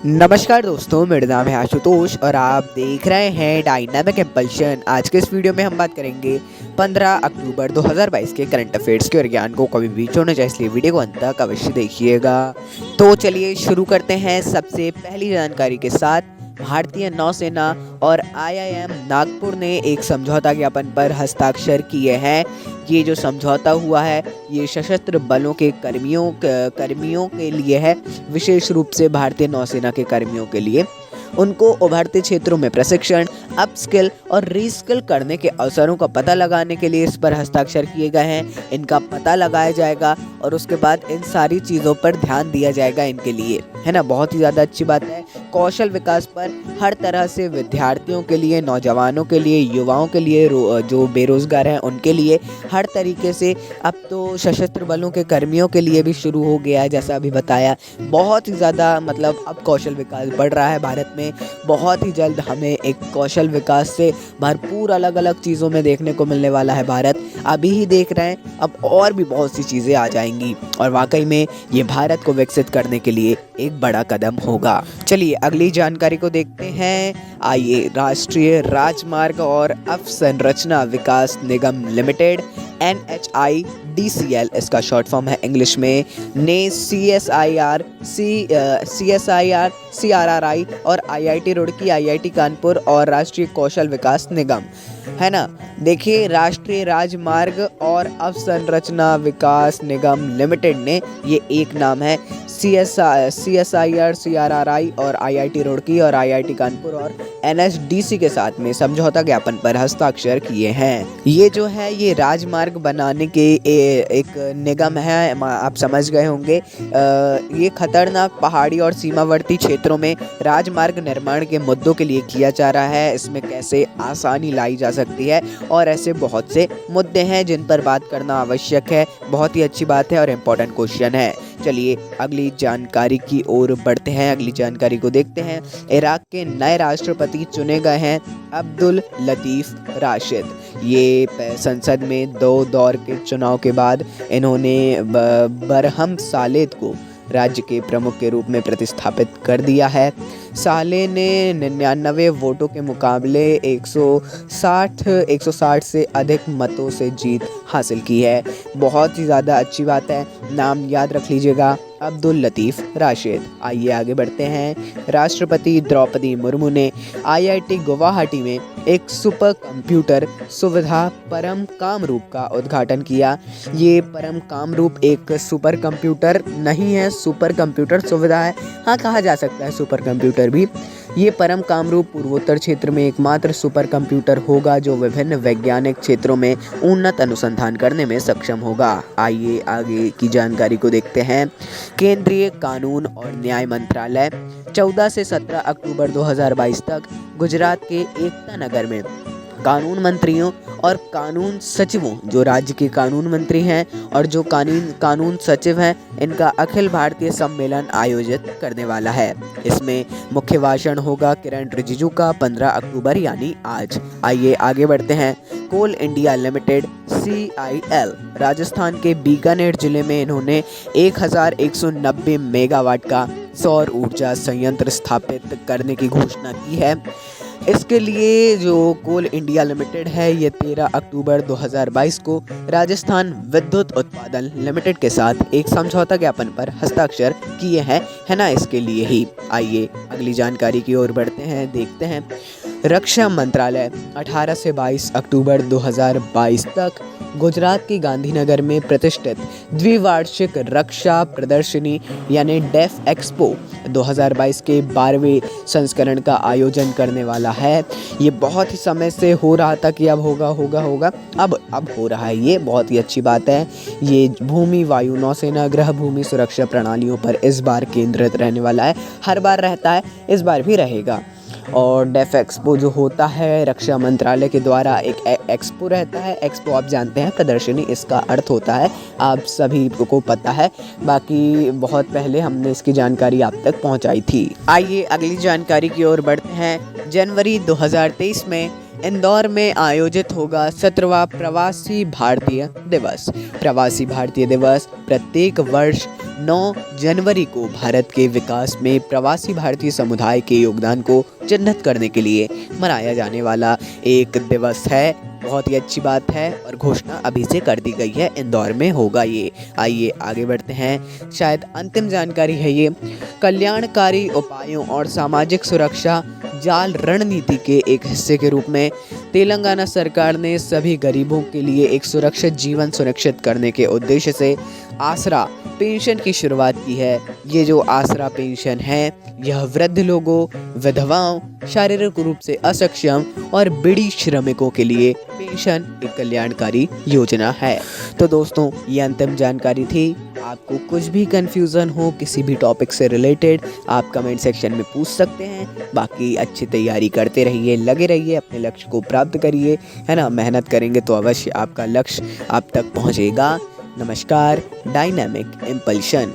नमस्कार दोस्तों, मेरा नाम है आशुतोष और आप देख रहे हैं डायनामिक इम्पल्शन। आज के इस वीडियो में हम बात करेंगे 15 अक्टूबर 2022 के करंट अफेयर्स के, और ज्ञान को कभी भी छोड़ना चाहिए, इसलिए वीडियो को अंत तक अवश्य देखिएगा। तो चलिए शुरू करते हैं सबसे पहली जानकारी के साथ। भारतीय नौसेना और IIM नागपुर ने एक समझौता ज्ञापन पर हस्ताक्षर किए हैं। ये जो समझौता हुआ है ये सशस्त्र बलों के कर्मियों के लिए है, विशेष रूप से भारतीय नौसेना के कर्मियों के लिए। उनको उभरते क्षेत्रों में प्रशिक्षण, अपस्किल और रीस्किल करने के अवसरों का पता लगाने के लिए इस पर हस्ताक्षर किए गए हैं। इनका पता लगाया जाएगा और उसके बाद इन सारी चीज़ों पर ध्यान दिया जाएगा इनके लिए, है ना। बहुत ही ज़्यादा अच्छी बात है। कौशल विकास पर हर तरह से विद्यार्थियों के लिए, नौजवानों के लिए, युवाओं के लिए, जो बेरोजगार हैं उनके लिए हर तरीके से अब तो सशस्त्र बलों के कर्मियों के लिए भी शुरू हो गया है। जैसा अभी बताया, बहुत ही ज़्यादा मतलब अब कौशल विकास बढ़ रहा है भारत में। बहुत ही जल्द हमें एक कौशल विकास से भरपूर अलग अलग चीज़ों में देखने को मिलने वाला है। भारत अभी ही देख रहे हैं, अब और भी बहुत सी चीज़ें आ जाएंगी और वाकई में ये भारत को विकसित करने के लिए एक बड़ा कदम होगा। चलिए अगली जानकारी को देखते हैं। आइए, राष्ट्रीय राजमार्ग और अवसंरचना विकास निगम लिमिटेड NHIDCL, इसका शॉर्ट फॉर्म है इंग्लिश में, ने CSIR, CRRI और IIT रुड़की, IIT कानपुर और राष्ट्रीय कौशल विकास निगम, है ना। देखिए, राष्ट्रीय राजमार्ग और अवसंरचना विकास निगम लिमिटेड ने, ये एक नाम है, CSIR, CRRI और IIT रुड़की और IIT कानपुर और NHDC के साथ में समझौता ज्ञापन पर हस्ताक्षर किए हैं। ये जो है ये राजमार्ग बनाने के एक निगम है, आप समझ गए होंगे। ये खतरनाक पहाड़ी और सीमावर्ती क्षेत्रों में राजमार्ग निर्माण के मुद्दों के लिए किया जा रहा है। इसमें कैसे आसानी लाई जा सकती है और ऐसे बहुत से मुद्दे हैं जिन पर बात करना आवश्यक है। बहुत ही अच्छी बात है और इम्पोर्टेंट क्वेश्चन है। चलिए अगली जानकारी की ओर बढ़ते हैं। अगली जानकारी को देखते हैं। इराक के नए राष्ट्रपति चुने गए हैं अब्दुल लतीफ राशिद। ये संसद में 2 दौर के चुनाव के बाद इन्होंने बरहम सालेद को राज्य के प्रमुख के रूप में प्रतिस्थापित कर दिया है। साले ने 99 वोटों के मुकाबले 160 से अधिक मतों से जीत हासिल की है। बहुत ही ज़्यादा अच्छी बात है। नाम याद रख लीजिएगा, अब्दुल लतीफ राशिद। आइए आगे बढ़ते हैं। राष्ट्रपति द्रौपदी मुर्मू ने IIT गुवाहाटी में एक सुपर कंप्यूटर सुविधा परम कामरूप का उद्घाटन किया। ये परम कामरूप एक सुपर कंप्यूटर नहीं है, सुपर कंप्यूटर सुविधा है। हाँ, कहा जा सकता है सुपर कंप्यूटर भी। ये परम कामरूप पूर्वोत्तर क्षेत्र में एकमात्र सुपर कंप्यूटर होगा जो विभिन्न वैज्ञानिक क्षेत्रों में उन्नत अनुसंधान करने में सक्षम होगा। आइए आगे की जानकारी को देखते हैं। केंद्रीय कानून और न्याय मंत्रालय 14 से 17 अक्टूबर 2022 तक गुजरात के एकता नगर में कानून मंत्रियों और कानून सचिवों, जो राज्य के कानून मंत्री हैं और जो कानून सचिव हैं, इनका अखिल भारतीय सम्मेलन आयोजित करने वाला है। इसमें मुख्य भाषण होगा किरण रिजिजू का 15 अक्टूबर यानी आज। आइए आगे बढ़ते हैं। कोल इंडिया लिमिटेड CIL राजस्थान के बीकानेर जिले में इन्होंने 1190 मेगावाट का सौर ऊर्जा संयंत्र स्थापित करने की घोषणा की है। इसके लिए जो कोल इंडिया लिमिटेड है ये 13 अक्टूबर 2022 को राजस्थान विद्युत उत्पादन लिमिटेड के साथ एक समझौता ज्ञापन पर हस्ताक्षर किए हैं, है ना, इसके लिए ही। आइए अगली जानकारी की ओर बढ़ते हैं, देखते हैं। रक्षा मंत्रालय 18 से 22 अक्टूबर 2022 तक गुजरात के गांधीनगर में प्रतिष्ठित द्विवार्षिक रक्षा प्रदर्शनी यानी डेफ एक्सपो 2022 के 12वें संस्करण का आयोजन करने वाला है। ये बहुत ही समय से हो रहा था कि अब होगा, अब हो रहा है। ये बहुत ही अच्छी बात है। ये भूमि, वायु, नौसेना, ग्रह, भूमि सुरक्षा प्रणालियों पर इस बार केंद्रित रहने वाला है। हर बार रहता है, इस बार भी रहेगा। और डेफ एक्सपो जो होता है रक्षा मंत्रालय के द्वारा एक एक्सपो रहता है। एक्सपो आप जानते हैं प्रदर्शनी इसका अर्थ होता है, आप सभी को पता है। बाकी बहुत पहले हमने इसकी जानकारी आप तक पहुंचाई थी। आइए अगली जानकारी की ओर बढ़ते हैं। जनवरी 2023 में इंदौर में आयोजित होगा 17वां प्रवासी भारतीय दिवस। प्रवासी भारतीय दिवस प्रत्येक वर्ष 9 जनवरी को भारत के विकास में प्रवासी भारतीय समुदाय के योगदान को चिन्हित करने के लिए मनाया जाने वाला एक दिवस है। बहुत ही अच्छी बात है और घोषणा अभी से कर दी गई है, इंदौर में होगा ये। आइए आगे बढ़ते हैं, शायद अंतिम जानकारी है ये। कल्याणकारी उपायों और सामाजिक सुरक्षा जाल रणनीति के एक हिस्से के रूप में तेलंगाना सरकार ने सभी गरीबों के लिए एक सुरक्षित जीवन सुनिश्चित करने के उद्देश्य से आसरा पेंशन की शुरुआत की है। ये जो आसरा पेंशन है यह वृद्ध लोगों, विधवाओं, शारीरिक रूप से असक्षम और बीड़ी श्रमिकों के लिए पेंशन एक कल्याणकारी योजना है। तो दोस्तों ये अंतिम जानकारी थी। आपको कुछ भी कंफ्यूजन हो किसी भी टॉपिक से रिलेटेड आप कमेंट सेक्शन में पूछ सकते हैं। बाकी अच्छी तैयारी करते रहिए, लगे रहिए, अपने लक्ष्य को प्राप्त करिए, है ना। मेहनत करेंगे तो अवश्य आपका लक्ष्य आप तक पहुंचेगा। नमस्कार, डायनामिक इम्पल्शन।